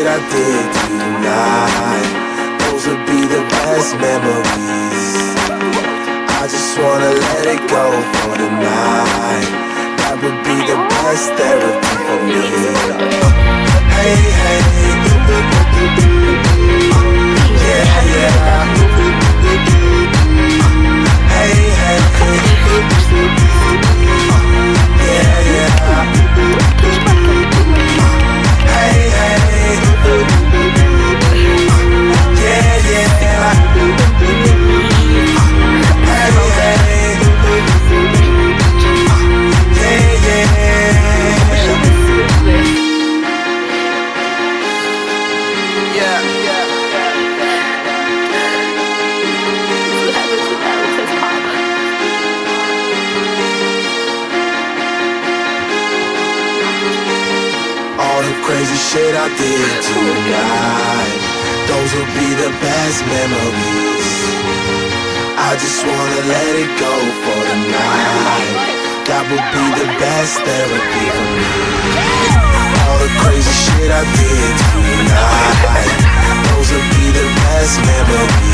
shit I did tonight, those would be the best memories. I just wanna let it go for the night. That would be the best therapy for me. Hey, hey, yeah, yeah. Hey, hey, yeah, yeah. Hey, hey, yeah, yeah. Crazy shit I did tonight, those will be the best memories. I just wanna let it go for the night. That would be the best therapy for me. All the crazy shit I did tonight, those will be the best memories.